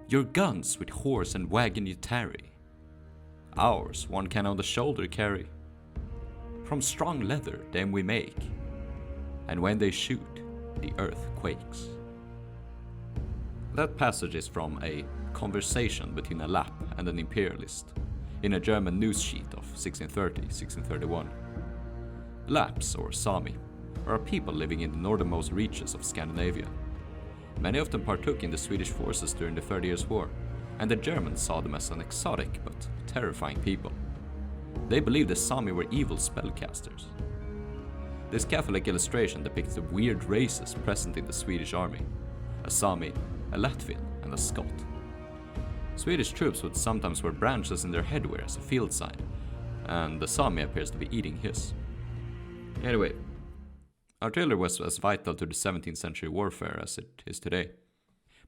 Your guns with horse and waggon you tarry, ours one can on the shoulder carry. From strong leather them we make, and when they shoot, the earth quakes. That passage is from a conversation between a Lapp and an imperialist in a German news sheet of 1630-1631. Lapps, or Sami, are a people living in the northernmost reaches of Scandinavia. Many of them partook in the Swedish forces during the 30 Years' War, and the Germans saw them as an exotic but terrifying people. They believed the Sami were evil spellcasters. This Catholic illustration depicts the weird races present in the Swedish army: a Sami, a Latvian, and a Scot. Swedish troops would sometimes wear branches in their headwear as a field sign, and the Sami appears to be eating his. Anyway, artillery was as vital to the 17th century warfare as it is today.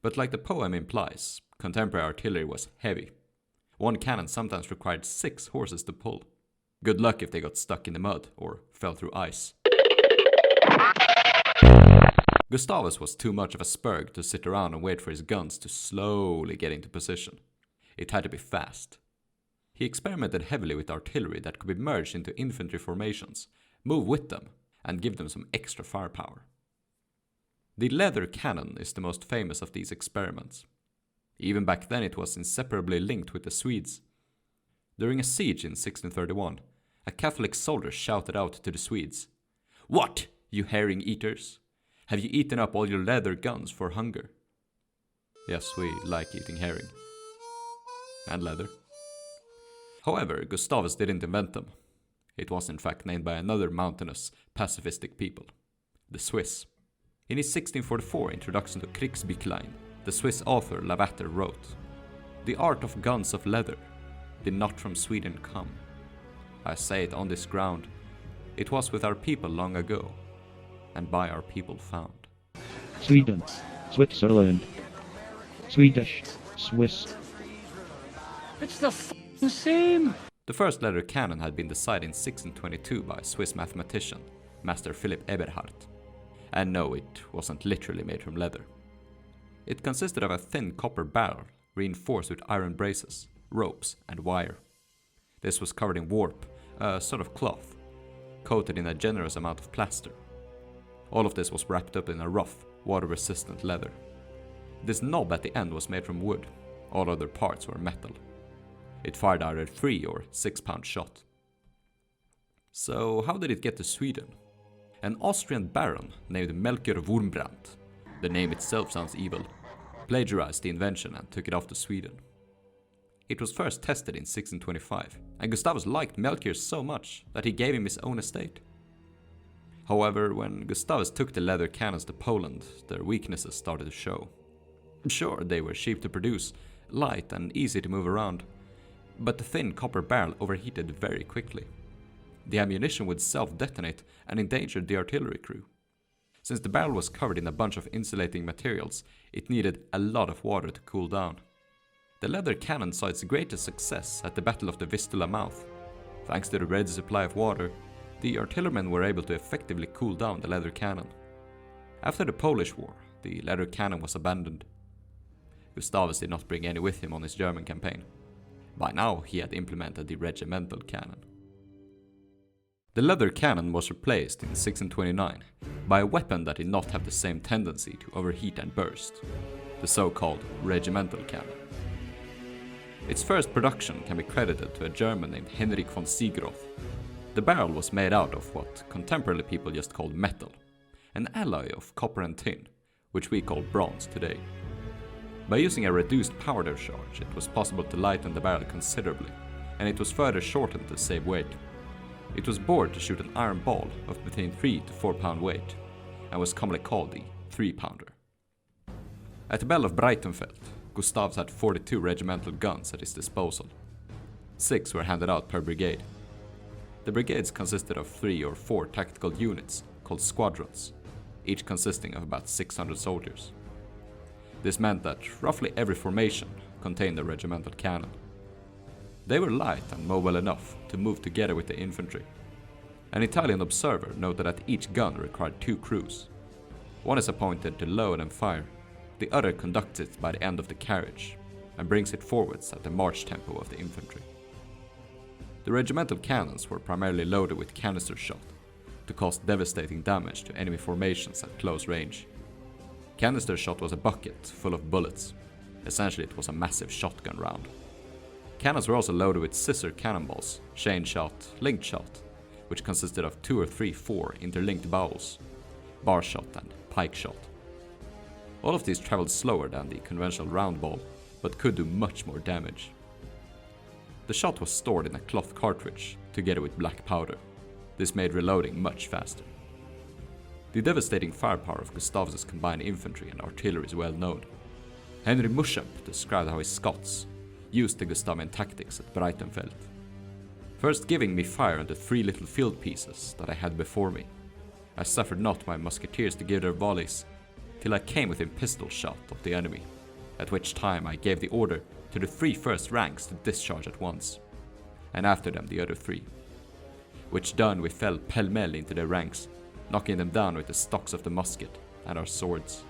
But like the poem implies, contemporary artillery was heavy. One cannon sometimes required 6 horses to pull. Good luck if they got stuck in the mud or fell through ice. Gustavus was too much of a spurg to sit around and wait for his guns to slowly get into position. It had to be fast. He experimented heavily with artillery that could be merged into infantry formations, move with them, and give them some extra firepower. The leather cannon is the most famous of these experiments. Even back then it was inseparably linked with the Swedes. During a siege in 1631, a Catholic soldier shouted out to the Swedes, "What, you herring eaters? Have you eaten up all your leather guns for hunger?" Yes, we like eating herring. And leather. However, Gustavus didn't invent them. It was in fact named by another mountainous, pacifistic people, the Swiss. In his 1644 introduction to Kriegsbüchlein, the Swiss author Lavater wrote, "The art of guns of leather did not from Sweden come. I say it on this ground, it was with our people long ago, and by our people found." Sweden, Switzerland, Swedish, Swiss. It's the f***ing same! The first leather cannon had been designed in 1622 by a Swiss mathematician, Master Philipp Eberhard. And no, it wasn't literally made from leather. It consisted of a thin copper barrel reinforced with iron braces, ropes, and wire. This was covered in warp, a sort of cloth, coated in a generous amount of plaster. All of this was wrapped up in a rough, water-resistant leather. This knob at the end was made from wood. All other parts were metal. It fired either 3 or 6 pound shot. So how did it get to Sweden? An Austrian baron named Melchior Wurmbrand, the name itself sounds evil, plagiarized the invention and took it off to Sweden. It was first tested in 1625, and Gustavus liked Melchior so much that he gave him his own estate. However, when Gustavus took the leather cannons to Poland, their weaknesses started to show. Sure, they were cheap to produce, light and easy to move around, but the thin copper barrel overheated very quickly. The ammunition would self-detonate and endangered the artillery crew. Since the barrel was covered in a bunch of insulating materials, it needed a lot of water to cool down. The leather cannon saw its greatest success at the Battle of the Vistula Mouth. Thanks to the ready supply of water, the artillerymen were able to effectively cool down the leather cannon. After the Polish War, the leather cannon was abandoned. Gustavus did not bring any with him on his German campaign. By now, he had implemented the Regimental Cannon. The leather cannon was replaced in 1629 by a weapon that did not have the same tendency to overheat and burst, the so-called Regimental Cannon. Its first production can be credited to a German named Henrik von Seegroth. The barrel was made out of what contemporary people just called metal, an alloy of copper and tin, which we call bronze today. By using a reduced powder charge, it was possible to lighten the barrel considerably, and it was further shortened to save weight. It was bored to shoot an iron ball of between 3 to 4 pound weight, and was commonly called the 3-pounder. At the Battle of Breitenfeld, Gustavus had 42 regimental guns at his disposal. 6 were handed out per brigade. The brigades consisted of 3 or 4 tactical units called squadrons, each consisting of about 600 soldiers. This meant that roughly every formation contained a regimental cannon. They were light and mobile enough to move together with the infantry. An Italian observer noted that each gun required 2 crews. One is appointed to load and fire, the other conducts it by the end of the carriage, and brings it forwards at the march tempo of the infantry. The regimental cannons were primarily loaded with canister shot to cause devastating damage to enemy formations at close range. Canister shot was a bucket full of bullets. Essentially, it was a massive shotgun round. Cannons were also loaded with scissor cannonballs, chain shot, linked shot, which consisted of 2 or 3 4 interlinked bowels, bar shot and pike shot. All of these traveled slower than the conventional round ball, but could do much more damage. The shot was stored in a cloth cartridge, together with black powder. This made reloading much faster. The devastating firepower of Gustavus' combined infantry and artillery is well known. Henry Muschamp described how his Scots used the Gustavian tactics at Breitenfeld. First giving me fire into 3 little field pieces that I had before me, I suffered not my musketeers to give their volleys, till I came within pistol shot of the enemy, at which time I gave the order to the 3 first ranks to discharge at once, and after them the other 3. Which done, we fell pell-mell into their ranks, knocking them down with the stocks of the musket and our swords.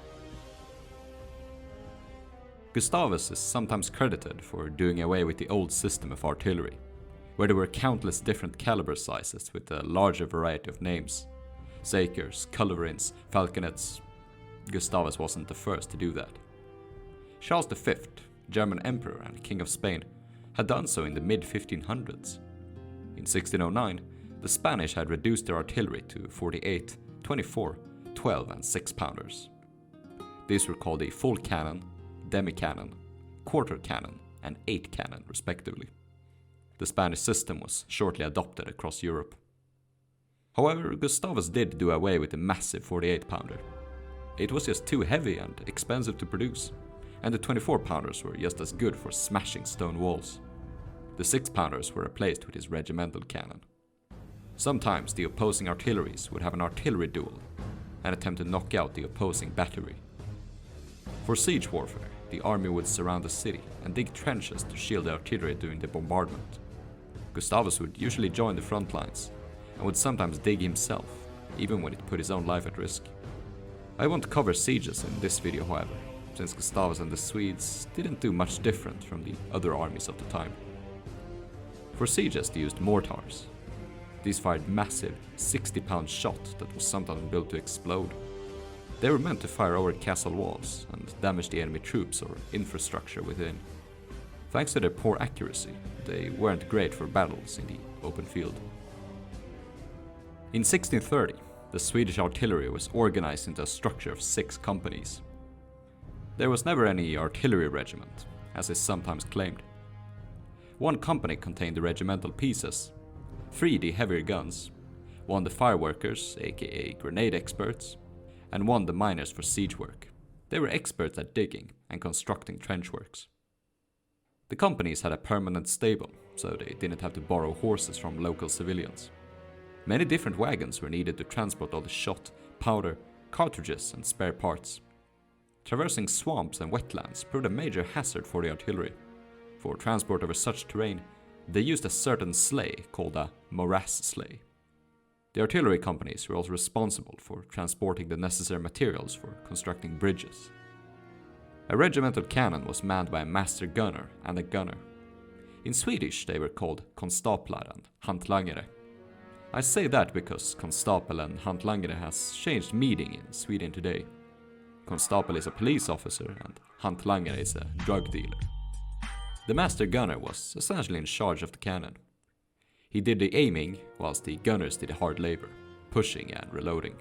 Gustavus is sometimes credited for doing away with the old system of artillery, where there were countless different caliber sizes with a larger variety of names. Sakers, culverins, falconets. Gustavus wasn't the first to do that. Charles V, German Emperor and King of Spain, had done so in the mid-1500s. In 1609, the Spanish had reduced their artillery to 48, 24, 12 and 6-pounders. These were called the full cannon, demi-cannon, quarter cannon and 8 cannon respectively. The Spanish system was shortly adopted across Europe. However, Gustavus did do away with the massive 48-pounder. It was just too heavy and expensive to produce, and the 24-pounders were just as good for smashing stone walls. The 6-pounders were replaced with his regimental cannon. Sometimes the opposing artilleries would have an artillery duel and attempt to knock out the opposing battery. For siege warfare, the army would surround the city and dig trenches to shield the artillery during the bombardment. Gustavus would usually join the front lines and would sometimes dig himself, even when it put his own life at risk. I won't cover sieges in this video, however, since Gustavus and the Swedes didn't do much different from the other armies of the time. For sieges they used mortars. These fired massive 60-pound shot that was sometimes built to explode. They were meant to fire over castle walls and damage the enemy troops or infrastructure within. Thanks to their poor accuracy, they weren't great for battles in the open field. In 1630, the Swedish artillery was organized into a structure of 6 companies. There was never any artillery regiment, as is sometimes claimed. 1 company contained the regimental pieces, 3 the heavier guns, 1 the fireworkers, aka grenade experts, and 1 the miners for siege work. They were experts at digging and constructing trench works. The companies had a permanent stable, so they didn't have to borrow horses from local civilians. Many different wagons were needed to transport all the shot, powder, cartridges and spare parts. Traversing swamps and wetlands proved a major hazard for the artillery. For transport over such terrain, they used a certain sleigh called a morass sleigh. The artillery companies were also responsible for transporting the necessary materials for constructing bridges. A regimental cannon was manned by a master gunner and a gunner. In Swedish they were called konstaplar and hantlangare. I say that because konstapel and hantlangare has changed meaning in Sweden today. Konstapel is a police officer and hantlangare is a drug dealer. The master gunner was essentially in charge of the cannon. He did the aiming, whilst the gunners did the hard labor, pushing and reloading.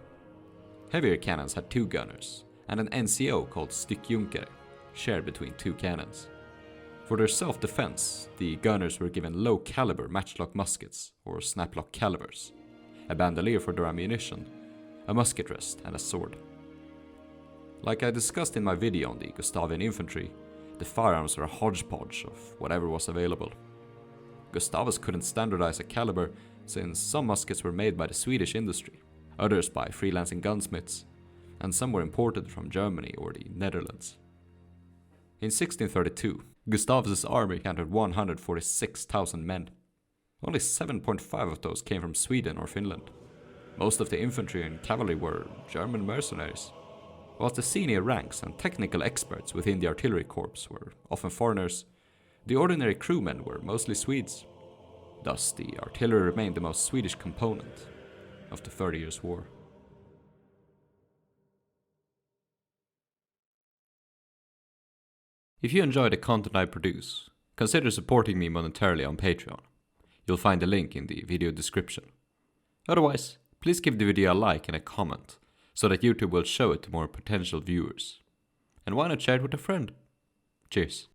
Heavier cannons had 2 gunners, and an NCO called styckjunkare, shared between 2 cannons. For their self-defense, the gunners were given low-caliber matchlock muskets, or snaplock calibers, a bandolier for their ammunition, a musket rest, and a sword. Like I discussed in my video on the Gustavian infantry, the firearms were a hodgepodge of whatever was available. Gustavus couldn't standardize a caliber since some muskets were made by the Swedish industry, others by freelancing gunsmiths, and some were imported from Germany or the Netherlands. In 1632, Gustavus' army counted 146,000 men. Only 7.5 of those came from Sweden or Finland. Most of the infantry and cavalry were German mercenaries. Whilst the senior ranks and technical experts within the artillery corps were often foreigners, the ordinary crewmen were mostly Swedes. Thus, the artillery remained the most Swedish component of the 30 Years' War. If you enjoy the content I produce, consider supporting me monetarily on Patreon. You'll find the link in the video description. Otherwise, please give the video a like and a comment, so that YouTube will show it to more potential viewers. And why not share it with a friend? Cheers.